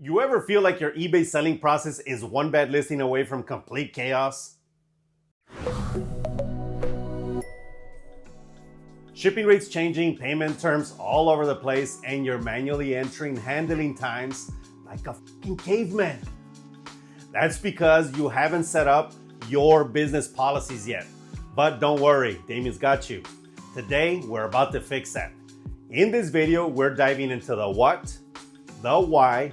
You ever feel like your eBay selling process is one bad listing away from complete chaos? Shipping rates changing, payment terms all over the place, and you're manually entering handling times like a fucking caveman. That's because you haven't set up your business policies yet. But don't worry, Damian's got you. Today, we're about to fix that. In this video, we're diving into the what, the why,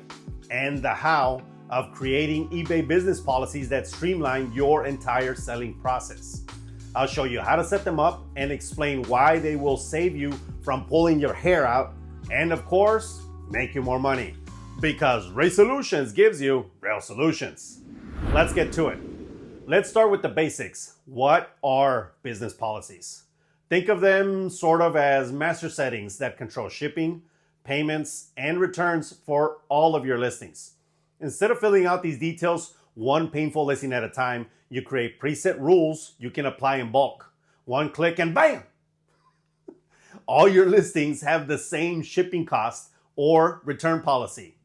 and the how of creating eBay business policies that streamline your entire selling process. I'll show you how to set them up and explain why they will save you from pulling your hair out and, of course, make you more money. Because Resellutions gives you real solutions. Let's get to it. Let's start with the basics. What are business policies? Think of them sort of as master settings that control shipping, payments, and returns for all of your listings. Instead of filling out these details one painful listing at a time, you create preset rules you can apply in bulk. One click and bam! All your listings have the same shipping cost or return policy.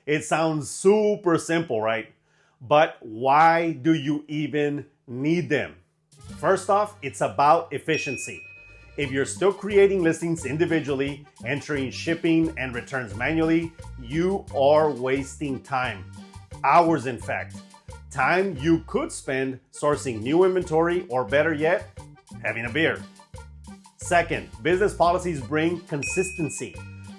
It sounds super simple, right? But why do you even need them? First off, it's about efficiency. If you're still creating listings individually, entering shipping and returns manually, you are wasting time. Hours, in fact. Time you could spend sourcing new inventory, or better yet, having a beer. Second, business policies bring consistency.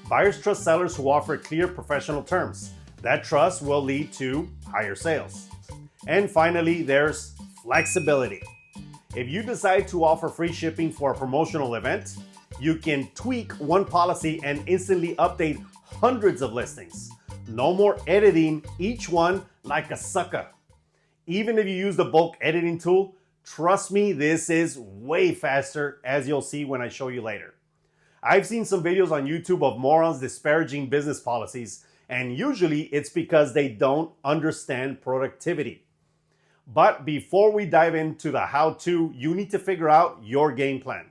Buyers trust sellers who offer clear professional terms. That trust will lead to higher sales. And finally, there's flexibility. If you decide to offer free shipping for a promotional event, you can tweak one policy and instantly update hundreds of listings. No more editing each one like a sucker. Even if you use the bulk editing tool, trust me, this is way faster, as you'll see when I show you later. I've seen some videos on YouTube of morons disparaging business policies, and usually it's because they don't understand productivity. But before we dive into the how-to, you need to figure out your game plan.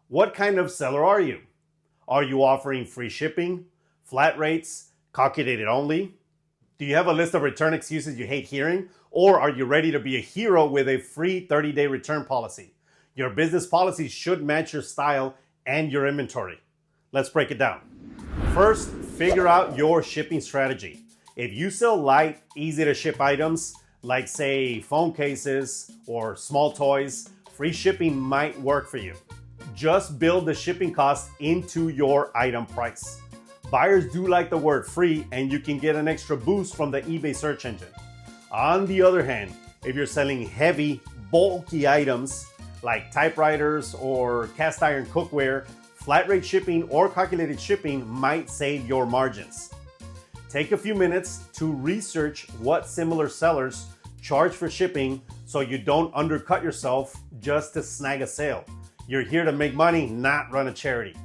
What kind of seller are you? Are you offering free shipping, flat rates, calculated only? Do you have a list of return excuses you hate hearing? Or are you ready to be a hero with a free 30-day return policy? Your business policies should match your style and your inventory. Let's break it down. First, figure out your shipping strategy. If you sell light, easy to ship items, like say phone cases or small toys, free shipping might work for you. Just build the shipping cost into your item price. Buyers do like the word free, and you can get an extra boost from the eBay search engine. On the other hand, if you're selling heavy, bulky items like typewriters or cast iron cookware, flat rate shipping or calculated shipping might save your margins. Take a few minutes to research what similar sellers charge for shipping so you don't undercut yourself just to snag a sale. You're here to make money, not run a charity.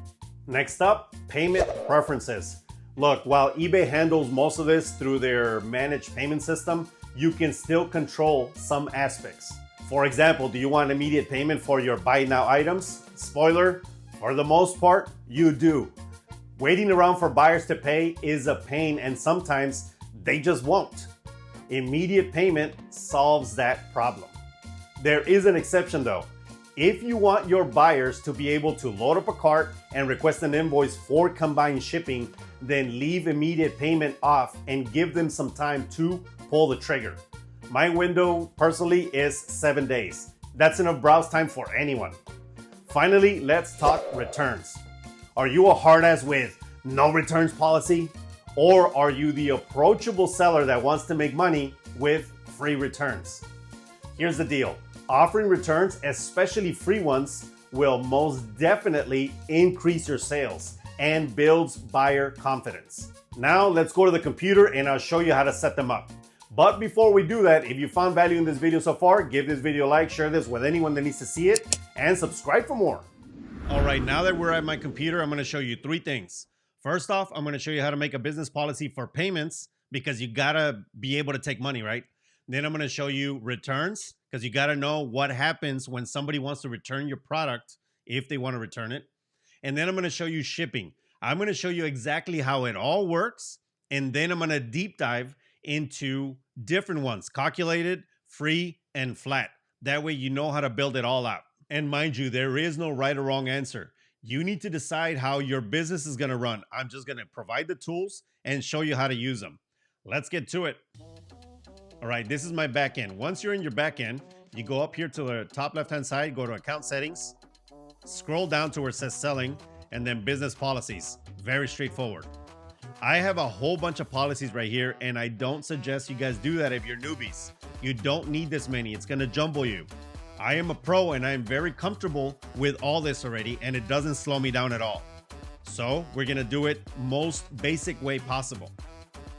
Next up, payment preferences. Look, while eBay handles most of this through their managed payment system, you can still control some aspects. For example, do you want immediate payment for your buy now items? Spoiler, for the most part, you do. Waiting around for buyers to pay is a pain, and sometimes they just won't. Immediate payment solves that problem. There is an exception though. If you want your buyers to be able to load up a cart and request an invoice for combined shipping, then leave immediate payment off and give them some time to pull the trigger. My window personally is 7 days. That's enough browse time for anyone. Finally, let's talk returns. Are you a hard ass with no returns policy? Or are you the approachable seller that wants to make money with free returns? Here's the deal. Offering returns, especially free ones, will most definitely increase your sales and builds buyer confidence. Now let's go to the computer and I'll show you how to set them up. But before we do that, if you found value in this video so far, give this video a like, share this with anyone that needs to see it, and subscribe for more. All right, now that we're at my computer, I'm going to show you three things. First off, I'm going to show you how to make a business policy for payments, because you got to be able to take money, right? Then I'm going to show you returns, because you got to know what happens when somebody wants to return your product, if they want to return it. And then I'm going to show you shipping. I'm going to show you exactly how it all works And then I'm going to deep dive into different ones, calculated, free, and flat. That way you know how to build it all out. And mind you, there is no right or wrong answer. You need to decide how your business is going to run. I'm just going to provide the tools and show you how to use them. Let's get to it. All right, this is my back end. Once you're in your back end, you go up here to the top left-hand side, go to account settings, scroll down to where it says selling, and then business policies. Very straightforward. I have a whole bunch of policies right here, and I don't suggest you guys do that if you're newbies. You don't need this many. It's going to jumble you. I am a pro, and I'm very comfortable with all this already, and it doesn't slow me down at all. So we're going to do it most basic way possible.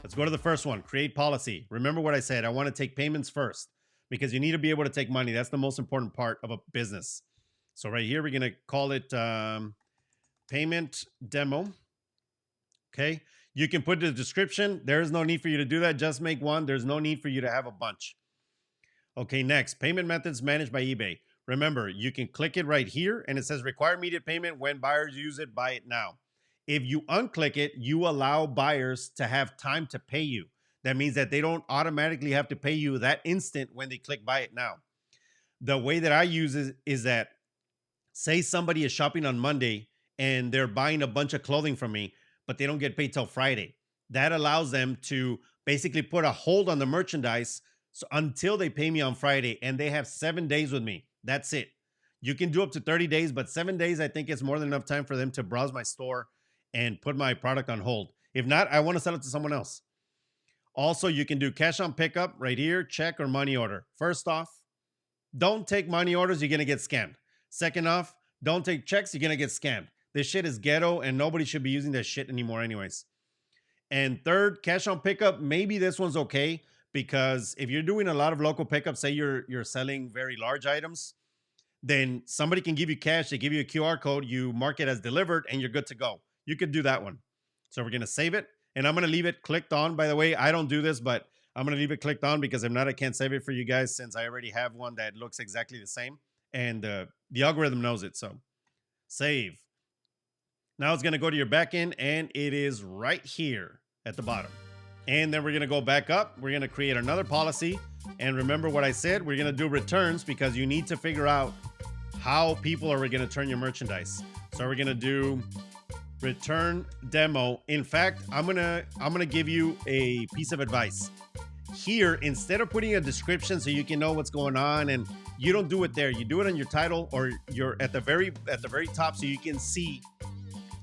Let's go to the first one, create policy. Remember what I said, I want to take payments first because you need to be able to take money. That's the most important part of a business. So right here, we're going to call it payment demo. Okay. You can put the description. There is no need for you to do that. Just make one. There's no need for you to have a bunch. Okay. Next, payment methods managed by eBay. Remember, you can click it right here and it says require immediate payment when buyers use it, buy it now. If you unclick it, you allow buyers to have time to pay you. That means that they don't automatically have to pay you that instant when they click buy it now. The way that I use it is that, say somebody is shopping on Monday and they're buying a bunch of clothing from me, but they don't get paid till Friday. That allows them to basically put a hold on the merchandise until they pay me on Friday, and they have 7 days with me. That's it. You can do up to 30 days, but 7 days, I think it's more than enough time for them to browse my store and put my product on hold. If not, I want to sell it to someone else. Also, you can do cash on pickup right here, check or money order. First off, don't take money orders, you're going to get scammed. Second off, don't take checks, you're going to get scammed. This shit is ghetto and nobody should be using that shit anymore anyways. And third, cash on pickup, maybe this one's okay because if you're doing a lot of local pickup, say you're selling very large items, then somebody can give you cash, they give you a QR code, you mark it as delivered and you're good to go. You could do that one. So we're going to save it and I'm going to leave it clicked on. By the way, I don't do this, but I'm going to leave it clicked on because if not, I can't save it for you guys since I already have one that looks exactly the same and the algorithm knows it. So save. Now it's going to go to your backend and it is right here at the bottom. And then we're going to go back up. We're going to create another policy. And remember what I said, we're going to do returns because you need to figure out how people are going to return your merchandise. So we're going to do return demo. In fact, I'm gonna give you a piece of advice. Here, instead of putting a description so you can know what's going on, and you don't do it there, you do it on your title or you're at the very top so you can see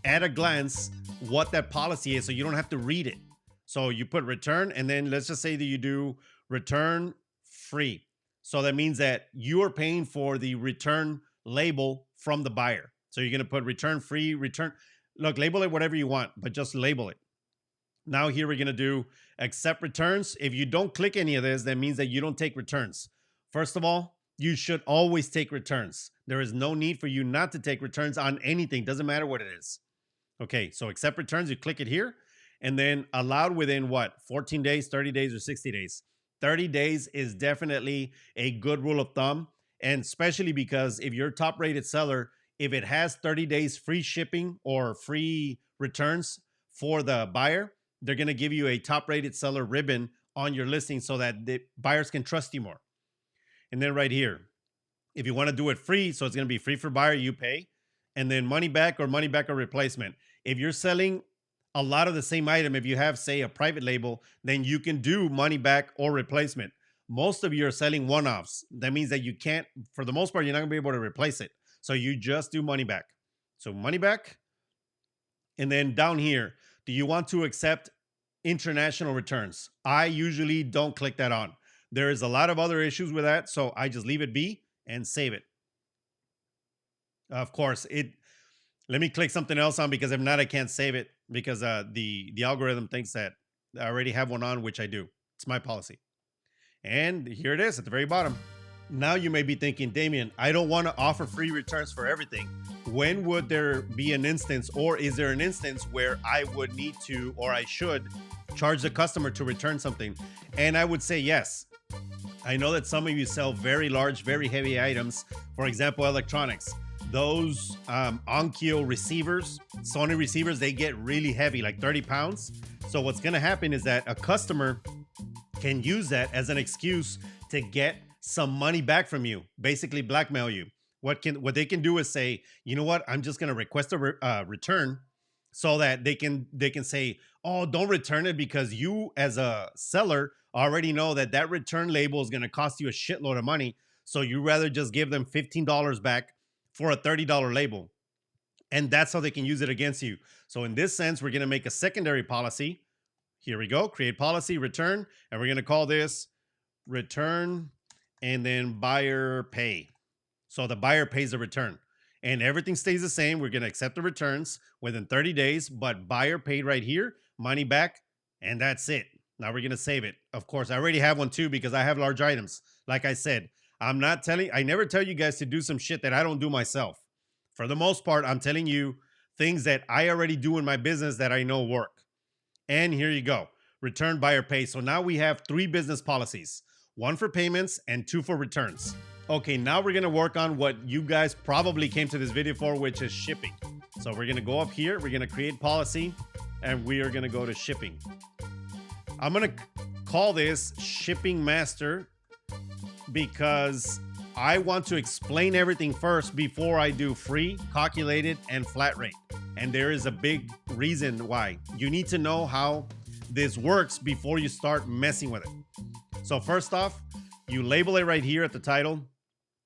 at a glance what that policy is so you don't have to read it. So you put return and then let's just say that you do return free. So that means that you are paying for the return label from the buyer. So you're gonna put return free, return. Look, label it whatever you want, but just label it. Now here we're going to do accept returns. If you don't click any of this, that means that you don't take returns. First of all, you should always take returns. There is no need for you not to take returns on anything. Doesn't matter what it is. Okay, so accept returns, you click it here, and then allowed within what? 14 days, 30 days, or 60 days. 30 days is definitely a good rule of thumb, and especially because if you're a top-rated seller, if it has 30 days free shipping or free returns for the buyer, they're going to give you a top-rated seller ribbon on your listing so that the buyers can trust you more. And then right here, if you want to do it free, so it's going to be free for buyer, you pay. And then money back or replacement. If you're selling a lot of the same item, if you have, say, a private label, then you can do money back or replacement. Most of you are selling one-offs. That means that you can't, for the most part, you're not going to be able to replace it. So you just do money back. So money back. And then down here, do you want to accept international returns? I usually don't click that on. There is a lot of other issues with that. So I just leave it be and save it. Of course, let me click something else on because if not, I can't save it because the algorithm thinks that I already have one on, which I do. It's my policy. And here it is at the very bottom. Now you may be thinking, Damian, I don't want to offer free returns for everything. When would there be an instance, or is there an instance where I would need to, or I should charge the customer to return something? And I would say yes. I know that some of you sell very large, very heavy items. For example, electronics. Those Onkyo receivers, Sony receivers, they get really heavy, like 30 pounds. So what's going to happen is that a customer can use that as an excuse to get some money back from you, basically blackmail you. What they can do is say, you know what, I'm just going to request a return, so that they can say, oh, don't return it because you as a seller already know that that return label is going to cost you a shitload of money. So you rather just give them $15 back for a $30 label. And that's how they can use it against you. So in this sense, we're going to make a secondary policy. Here we go, create policy, return, and we're going to call this return and then buyer pay. So the buyer pays the return and everything stays the same. We're going to accept the returns within 30 days, but buyer paid right here, money back, and that's it. Now we're going to save it. Of course, I already have one too because I have large items. Like I said, I never tell you guys to do some shit that I don't do myself. For the most part, I'm telling you things that I already do in my business that I know work. And here you go, return, buyer pay. So now we have 3 business policies, 1 for payments and 2 for returns. Okay, now we're gonna work on what you guys probably came to this video for, which is shipping. So we're gonna go up here, we're gonna create policy, and we are gonna go to shipping. I'm gonna call this shipping master because I want to explain everything first before I do free, calculated, and flat rate. And there is a big reason why. You need to know how this works before you start messing with it. So first off, you label it right here at the title.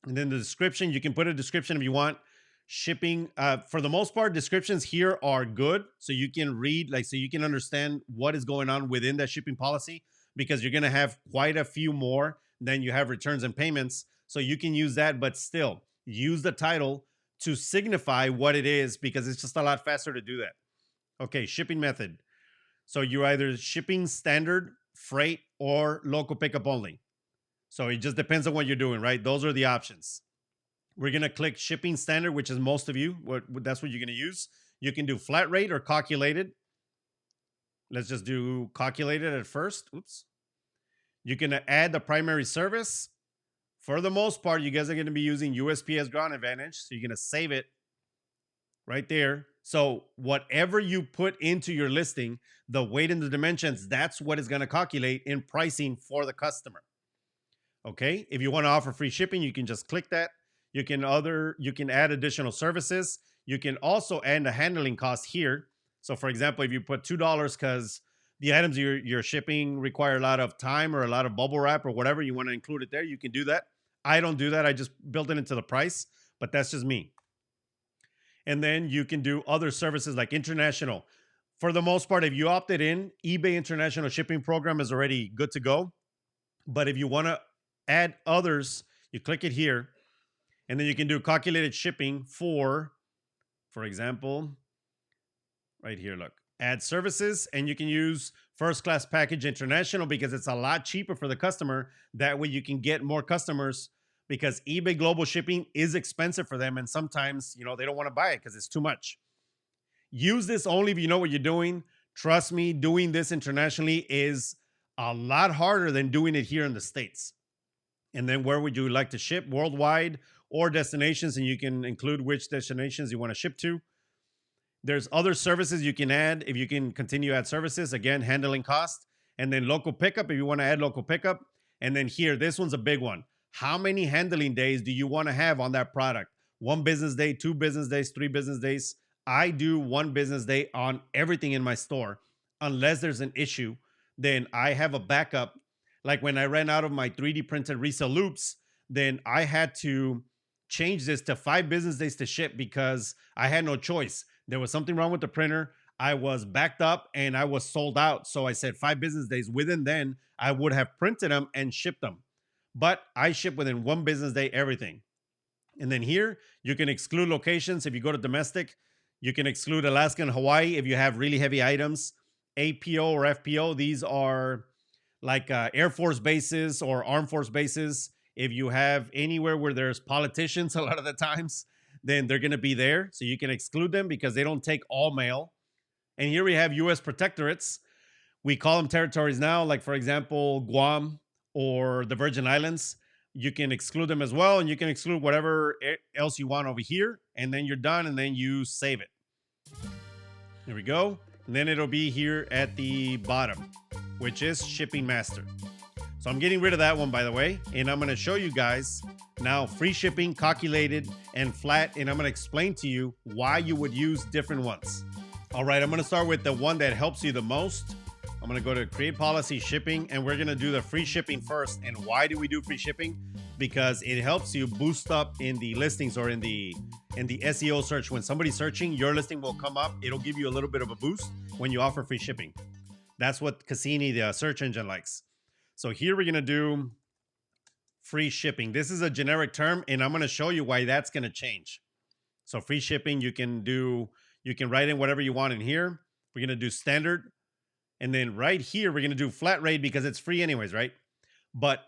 And then the description, you can put a description if you want. Shipping, for the most part, descriptions here are good. So you can read, so you can understand what is going on within that shipping policy, because you're going to have quite a few more than you have returns and payments. So you can use that, but still use the title to signify what it is, because it's just a lot faster to do that. Okay, shipping method. So you're either shipping standard, freight, or local pickup only. So it just depends on what you're doing, right? Those are the options. We're going to click shipping standard, which is most of you. That's what you're going to use. You can do flat rate or calculated. Let's just do calculated at first. Oops. You can add the primary service. For the most part, you guys are going to be using USPS Ground Advantage. So you're going to save it right there. So whatever you put into your listing, the weight and the dimensions, that's what is going to calculate in pricing for the customer. Okay. If you want to offer free shipping, you can just click that. You can add additional services. You can also add the handling cost here. So for example, if you put $2 because the items you're shipping require a lot of time or a lot of bubble wrap or whatever, you want to include it there, you can do that. I don't do that. I just built it into the price, but that's just me. And then you can do other services like international. For the most part, if you opted in, eBay International Shipping Program is already good to go. But if you want to add others, you click it here, and then you can do calculated shipping for example, right here, look, add services, and you can use first class package international because it's a lot cheaper for the customer. That way you can get more customers, because eBay global shipping is expensive for them. And sometimes, they don't want to buy it because it's too much. Use this only if you know what you're doing. Trust me, doing this internationally is a lot harder than doing it here in the States. And then where would you like to ship? Worldwide or destinations, and you can include which destinations you want to ship to. There's other services you can add if you can continue to add services. Again, handling cost. And then local pickup if you want to add local pickup. And then here, this one's a big one. How many handling days do you want to have on that product? 1 business day, 2 business days, 3 business days. I do 1 business day on everything in my store. Unless there's an issue, then I have a backup. Like when I ran out of my 3D printed Reselloupes, then I had to change this to 5 business days to ship because I had no choice. There was something wrong with the printer. I was backed up and I was sold out. So I said 5 business days. Within then, I would have printed them and shipped them. But I ship within 1 business day, everything. And then here, you can exclude locations. If you go to domestic, you can exclude Alaska and Hawaii if you have really heavy items. APO or FPO, these are like Air Force bases or Armed Force bases. If you have anywhere where there's politicians a lot of the times, then they're going to be there. So you can exclude them because they don't take all mail. And here we have U.S. protectorates. We call them territories now, like, for example, Guam or the Virgin Islands. You can exclude them as well, and you can exclude whatever else you want over here, and then you're done, and then you save it. There we go. And then it'll be here at the bottom, which is shipping master. So I'm getting rid of that one, by the way, and I'm going to show you guys now free shipping, calculated, and flat, and I'm going to explain to you why you would use different ones. All right, I'm going to start with the one that helps you the most. I'm going to go to create policy shipping, and we're going to do the free shipping first. And why do we do free shipping? Because it helps you boost up in the listings or in the SEO search. When somebody's searching, your listing will come up. It'll give you a little bit of a boost when you offer free shipping. That's what Cassini, the search engine, likes. So here we're going to do free shipping. This is a generic term, and I'm going to show you why that's going to change. So free shipping, you can write in whatever you want in here. We're going to do standard. And then right here, we're going to do flat rate because it's free anyways, right? But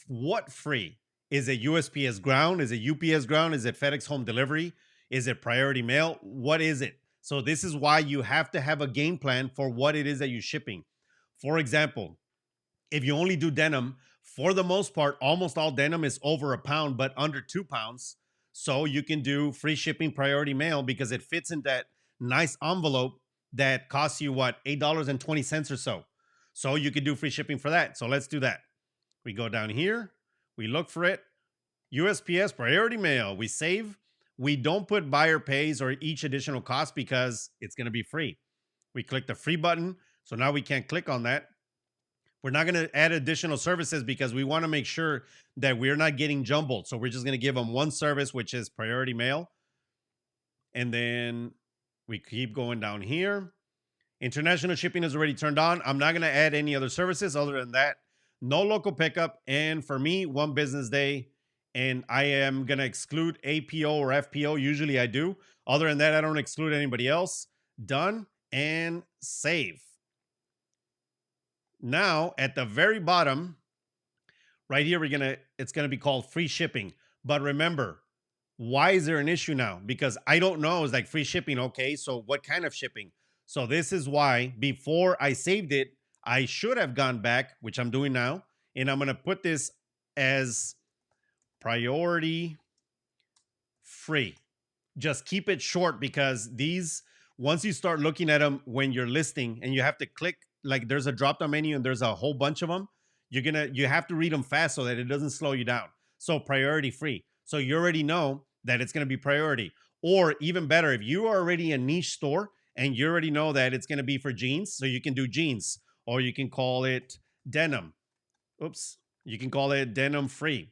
what free? Is it USPS ground? Is it UPS ground? Is it FedEx home delivery? Is it priority mail? What is it? So this is why you have to have a game plan for what it is that you're shipping. For example, if you only do denim, for the most part, almost all denim is over a pound, but under 2 pounds. So you can do free shipping priority mail because it fits in that nice envelope that costs you what, $8.20 or so. So you could do free shipping for that. So let's do that. We go down here, we look for it. USPS priority mail, we save. We don't put buyer pays or each additional cost because it's going to be free. We click the free button. So now we can't click on that. We're not going to add additional services because we want to make sure that we're not getting jumbled. So we're just going to give them one service, which is priority mail. And then we keep going down here. International shipping is already turned on. I'm not going to add any other services other than that. No local pickup. And for me, 1 business day. And I am going to exclude APO or FPO. Usually I do. Other than that, I don't exclude anybody else. Done and save. Now, at the very bottom, right here, it's going to be called free shipping. But remember, why is there an issue now? Because I don't know. It's like free shipping. Okay, so what kind of shipping? So this is why before I saved it, I should have gone back, which I'm doing now. And I'm going to put this as priority free. Just keep it short because these, once you start looking at them when you're listing and you have to click, like there's a drop down menu and there's a whole bunch of them, you have to read them fast so that it doesn't slow you down. So priority free. So you already know that it's going to be priority. Or even better, if you are already a niche store and you already know that it's going to be for jeans, so you can do jeans, or you can call it denim. Oops. You can call it denim free.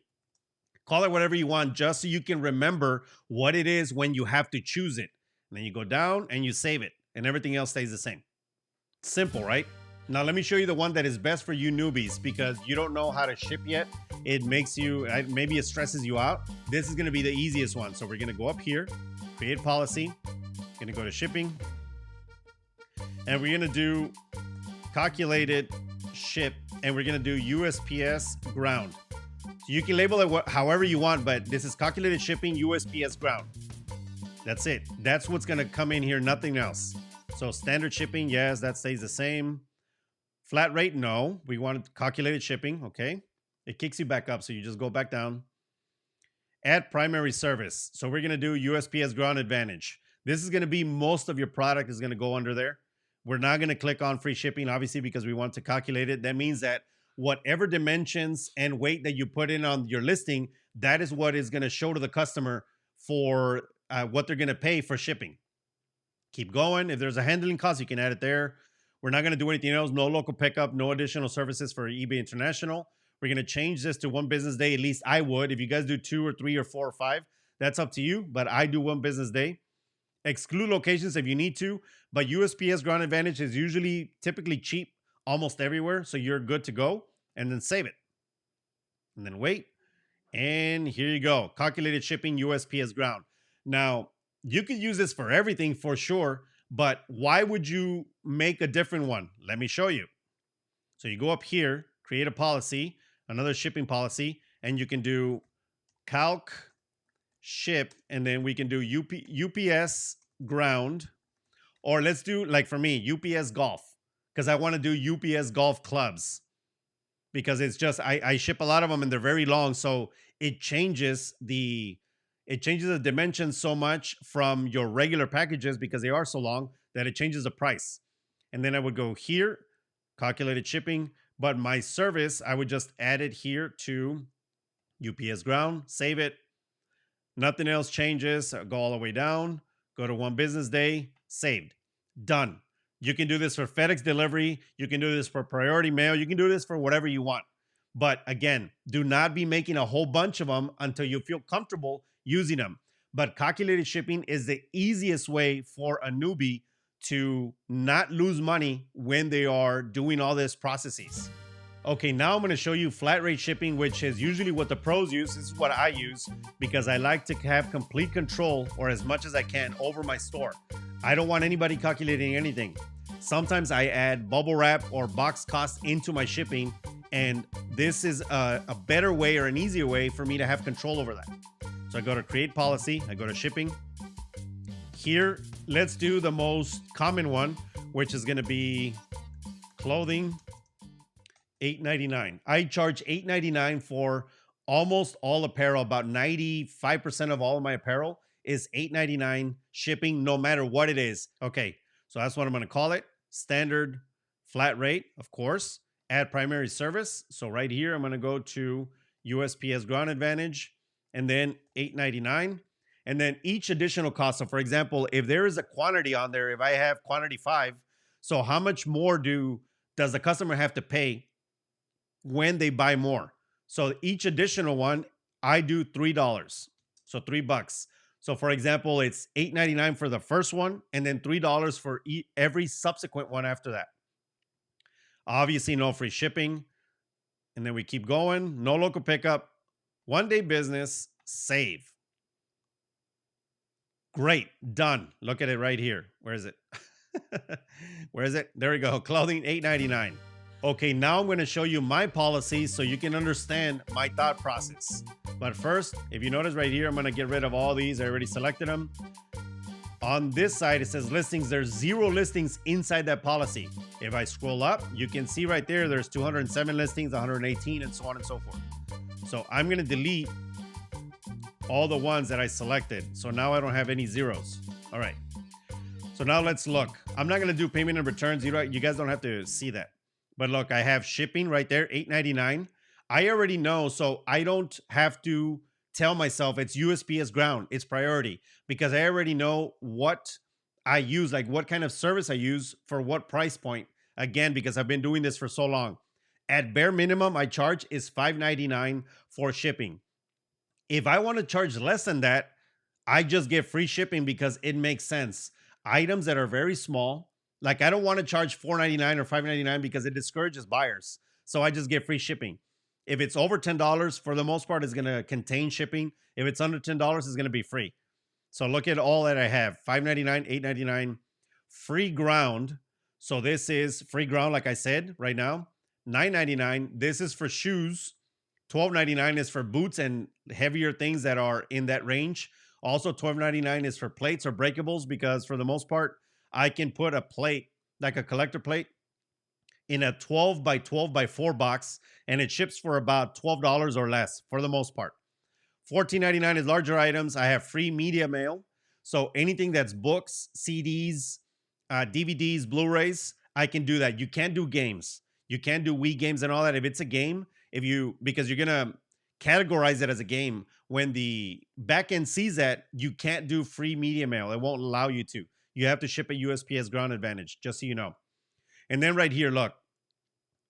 Call it whatever you want, just so you can remember what it is when you have to choose it. And then you go down and you save it and everything else stays the same. Simple, right? Now, let me show you the one that is best for you newbies because you don't know how to ship yet. It makes you, maybe it stresses you out. This is going to be the easiest one. So we're going to go up here, create policy, going to go to shipping, and we're going to do calculated ship, and we're going to do USPS ground. So you can label it however you want, but this is calculated shipping USPS ground. That's it. That's what's going to come in here, nothing else. So standard shipping, yes, that stays the same. Flat rate, no. We want calculated shipping, okay. It kicks you back up, so you just go back down. Add primary service. So we're going to do USPS ground advantage. This is going to be most of your product is going to go under there. We're not going to click on free shipping, obviously, because we want to calculate it. That means that whatever dimensions and weight that you put in on your listing, that is what is going to show to the customer for what they're going to pay for shipping. Keep going. If there's a handling cost, you can add it there. We're not going to do anything else. No local pickup, no additional services for eBay International. We're going to change this to 1 business day. At least I would. If you guys do 2 or 3 or 4 or 5, that's up to you. But I do 1 business day. Exclude locations if you need to. But USPS ground advantage is typically cheap almost everywhere. So you're good to go. And then save it. And then wait. And here you go. Calculated shipping USPS ground. Now, you could use this for everything for sure, but why would you make a different one? Let me show you. So you go up here, create a policy, another shipping policy, and you can do calc ship, and then we can do UPS ground, or let's do, like for me, UPS golf, because I want to do UPS golf clubs, because it's just, I ship a lot of them and they're very long, so it changes the dimensions so much from your regular packages because they are so long that it changes the price. And then I would go here, calculated shipping. But my service, I would just add it here to UPS ground, save it. Nothing else changes. Go all the way down, go to 1 business day, saved, done. You can do this for FedEx delivery. You can do this for priority mail. You can do this for whatever you want. But again, do not be making a whole bunch of them until you feel comfortable using them. But calculated shipping is the easiest way for a newbie to not lose money when they are doing all these processes. Okay, now I'm going to show you flat rate shipping, which is usually what the pros use. This is what I use because I like to have complete control, or as much as I can, over my store. I don't want anybody calculating anything. Sometimes I add bubble wrap or box cost into my shipping, and this is a better way or an easier way for me to have control over that. So I go to create policy, I go to shipping. Here, let's do the most common one, which is going to be clothing. $8.99. I charge $8.99 for almost all apparel. About 95% of all of my apparel is $8.99 shipping, no matter what it is. Okay, so that's what I'm going to call it. Standard flat rate, of course. Add primary service. So right here, I'm going to go to USPS Ground Advantage and then $8.99. And then each additional cost. So for example, if there is a quantity on there, if I have quantity 5, so how much more does the customer have to pay when they buy more? So each additional one, I do $3. So $3. So for example, it's $8.99 for the first one, and then $3 for every subsequent one after that. Obviously, no free shipping. And then we keep going. No local pickup. 1 day business. Save. Great. Done. Look at it right here. Where is it? Where is it? There we go. Clothing, $8.99. Okay, now I'm going to show you my policy so you can understand my thought process. But first, if you notice right here, I'm going to get rid of all these. I already selected them. On this side, it says listings. There's 0 listings inside that policy. If I scroll up, you can see right there, there's 207 listings, 118, and so on and so forth. So I'm going to delete all the ones that I selected. So now I don't have any zeros. All right. So now let's look. I'm not going to do payment and returns. You guys don't have to see that. But look, I have shipping right there, $8.99. I already know, so I don't have to tell myself it's USPS ground, it's priority, because I already know what I use, like what kind of service I use for what price point. Again, because I've been doing this for so long. At bare minimum, I charge is $5.99 for shipping. If I want to charge less than that, I just get free shipping because it makes sense. Items that are very small, like I don't want to charge $4.99 or $5.99 because it discourages buyers. So I just get free shipping. If it's over $10, for the most part, it's going to contain shipping. If it's under $10, it's going to be free. So look at all that I have. $5.99, $8.99, free ground. So this is free ground, like I said, right now. $9.99. This is for shoes. $12.99 is for boots and heavier things that are in that range. Also, $12.99 is for plates or breakables because for the most part, I can put a plate, like a collector plate, in a 12 by 12 by 4 box, and it ships for about $12 or less for the most part. $14.99 is larger items. I have free media mail. So anything that's books, CDs, DVDs, Blu-rays, I can do that. You can't do games. You can't do Wii games and all that. If it's a game, because you're going to categorize it as a game. When the backend sees that, you can't do free media mail. It won't allow you to. You have to ship a USPS Ground Advantage, just so you know. And then right here, look,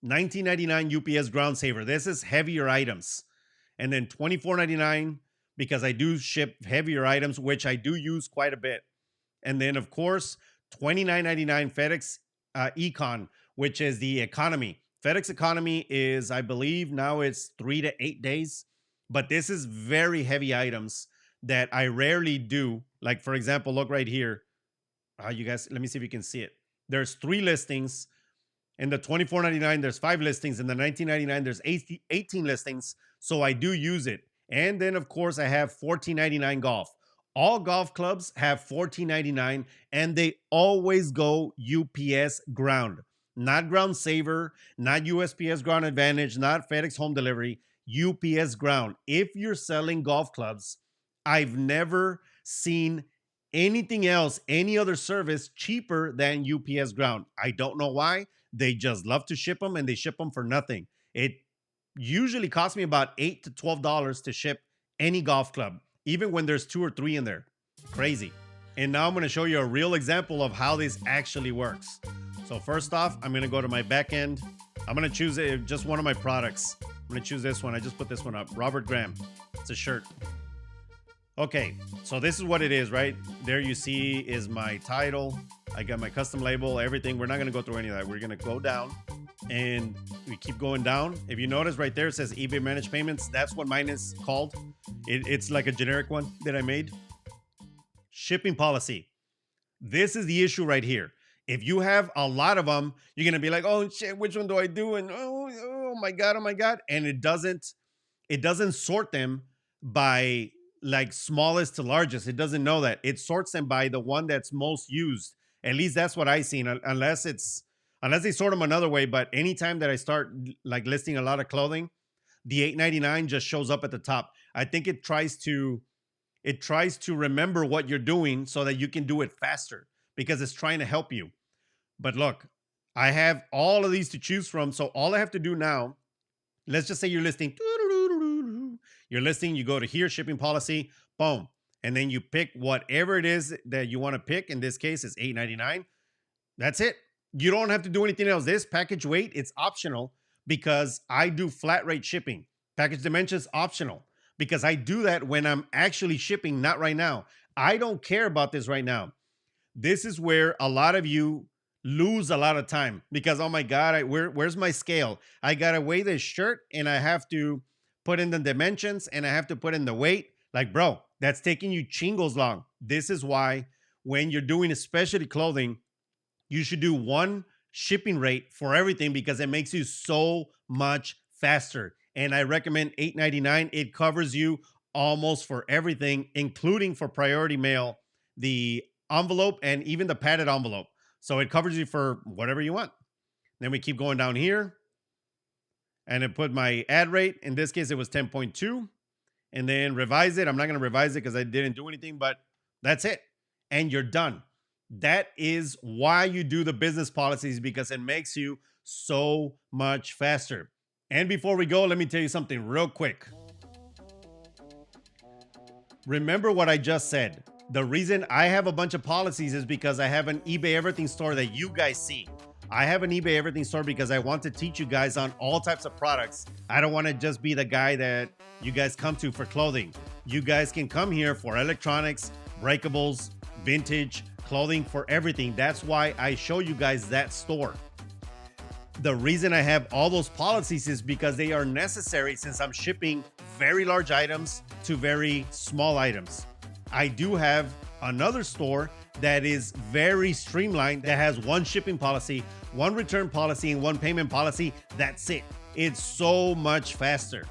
$19.99 UPS Ground Saver. This is heavier items. And then $24.99 because I do ship heavier items, which I do use quite a bit. And then, of course, $29.99 FedEx Econ, which is the economy. FedEx Economy is, I believe, now it's 3 to 8 days. But this is very heavy items that I rarely do. Like, for example, look right here. You guys, let me see if you can see it. There's 3 listings. In the $24.99, there's 5 listings. In the $19.99, there's 18 listings. So I do use it. And then, of course, I have $14.99 golf. All golf clubs have $14.99, and they always go UPS Ground. Not Ground Saver, not USPS Ground Advantage, not FedEx Home Delivery, UPS Ground. If you're selling golf clubs, I've never seen anything else, any other service cheaper than UPS Ground. I don't know why. They just love to ship them and they ship them for nothing. It usually costs me about $8 to $12 to ship any golf club, even when there's 2 or 3 in there. Crazy. And now I'm going to show you a real example of how this actually works. So first off, I'm going to go to my back end. I'm going to choose just one of my products. I'm going to choose this one. I just put this one up. Robert Graham. It's a shirt. Okay, so this is what it is, right? There you see is my title. I got my custom label, everything. We're not going to go through any of that. We're going to go down and we keep going down. If you notice right there, it says eBay Managed Payments. That's what mine is called. It's like a generic one that I made. Shipping policy. This is the issue right here. If you have a lot of them, you're going to be like, oh shit, which one do I do? And oh my God, oh my God. And it doesn't sort them by like smallest to largest. It doesn't know that. It sorts them by the one that's most used. At least that's what I've seen, unless they sort them another way. But anytime that I start like listing a lot of clothing, the $8.99 just shows up at the top. I think it tries to remember what you're doing so that you can do it faster because it's trying to help you. But look, I have all of these to choose from. So all I have to do now, let's just say you're listing, you go to here, shipping policy, boom. And then you pick whatever it is that you want to pick. In this case, it's $8.99. That's it. You don't have to do anything else. This package weight, it's optional because I do flat rate shipping. Package dimensions, optional because I do that when I'm actually shipping, not right now. I don't care about this right now. This is where a lot of you lose a lot of time because, oh my God, where's my scale? I got to weigh this shirt and I have to put in the dimensions and I have to put in the weight. Like, bro, that's taking you chingos long. This is why when you're doing specialty clothing, you should do one shipping rate for everything because it makes you so much faster. And I recommend $8.99. It covers you almost for everything, including for priority mail, the envelope, and even the padded envelope. So it covers you for whatever you want. Then we keep going down here. And it put my ad rate. In this case, it was 10.2. And then revise it. I'm not going to revise it because I didn't do anything, but that's it. And you're done. That is why you do the business policies because it makes you so much faster. And before we go, let me tell you something real quick. Remember what I just said. The reason I have a bunch of policies is because I have an eBay Everything store that you guys see. I have an eBay Everything store because I want to teach you guys on all types of products. I don't want to just be the guy that you guys come to for clothing. You guys can come here for electronics, breakables, vintage, clothing, for everything. That's why I show you guys that store. The reason I have all those policies is because they are necessary since I'm shipping very large items to very small items. I do have another store that is very streamlined, that has one shipping policy, one return policy, and one payment policy. That's it. It's so much faster.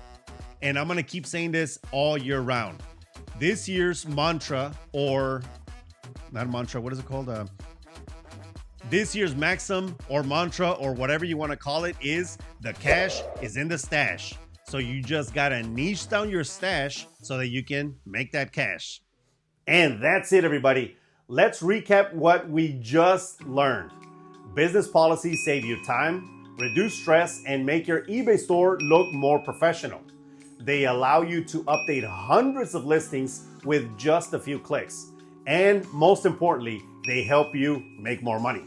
And I'm going to keep saying this all year round. This year's mantra, or not mantra, what is it called? This year's maxim or mantra or whatever you want to call it is the cash is in the stash. So you just got to niche down your stash so that you can make that cash. And that's it, everybody. Let's recap what we just learned. Business policies save you time, reduce stress, and make your eBay store look more professional. They allow you to update hundreds of listings with just a few clicks. And most importantly, they help you make more money.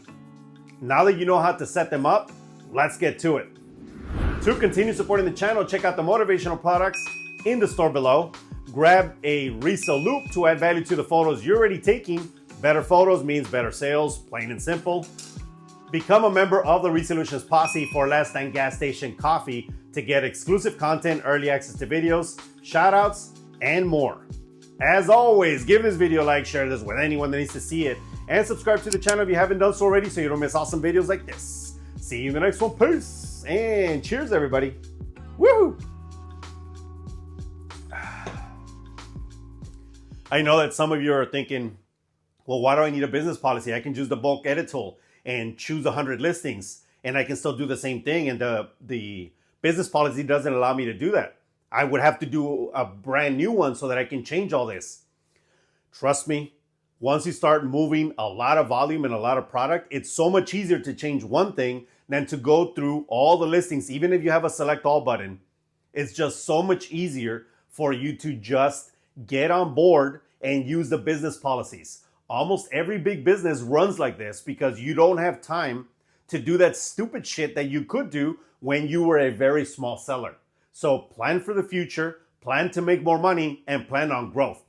Now that you know how to set them up, let's get to it. To continue supporting the channel, check out the motivational products in the store below. Grab a Resellupe to add value to the photos you're already taking. Better photos means better sales, plain and simple. Become a member of the Resellutions Posse for less than gas station coffee to get exclusive content, early access to videos, shoutouts, and more. As always, give this video a like, share this with anyone that needs to see it, and subscribe to the channel if you haven't done so already so you don't miss awesome videos like this. See you in the next one. Peace, and cheers, everybody. Woo! I know that some of you are thinking, well, why do I need a business policy? I can use the bulk edit tool and choose 100 listings, and I can still do the same thing. And the business policy doesn't allow me to do that. I would have to do a brand new one so that I can change all this. Trust me, Once you start moving a lot of volume and a lot of product, it's so much easier to change one thing than to go through all the listings. Even if you have a select all button, it's just so much easier for you to just get on board and use the business policies. Almost every big business runs like this because you don't have time to do that stupid shit that you could do when you were a very small seller. So plan for the future, plan to make more money, and plan on growth.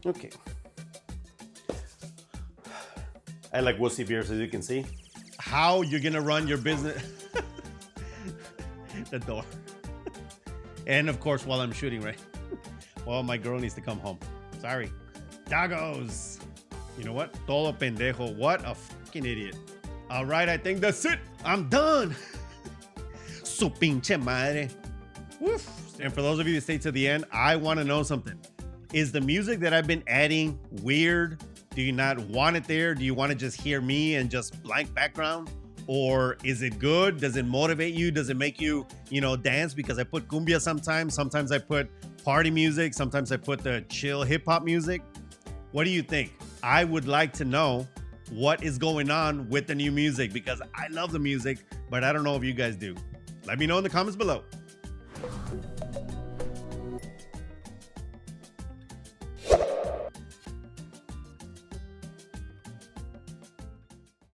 Okay. I like wussy beers, as you can see. How you're gonna run your business. The door. And of course, while I'm shooting, right? Well, my girl needs to come home. Sorry. Doggos. You know what? Todo pendejo. What a fucking idiot. All right, I think that's it. I'm done. Su pinche madre. Woof. And for those of you that stay to the end, I want to know something. Is the music that I've been adding weird? Do you not want it there? Do you want to just hear me and just blank background? Or is it good? Does it motivate you? Does it make you, dance? Because I put cumbia sometimes. Sometimes I put party music. Sometimes I put the chill hip hop music. What do you think? I would like to know what is going on with the new music because I love the music, but I don't know if you guys do. Let me know in the comments below.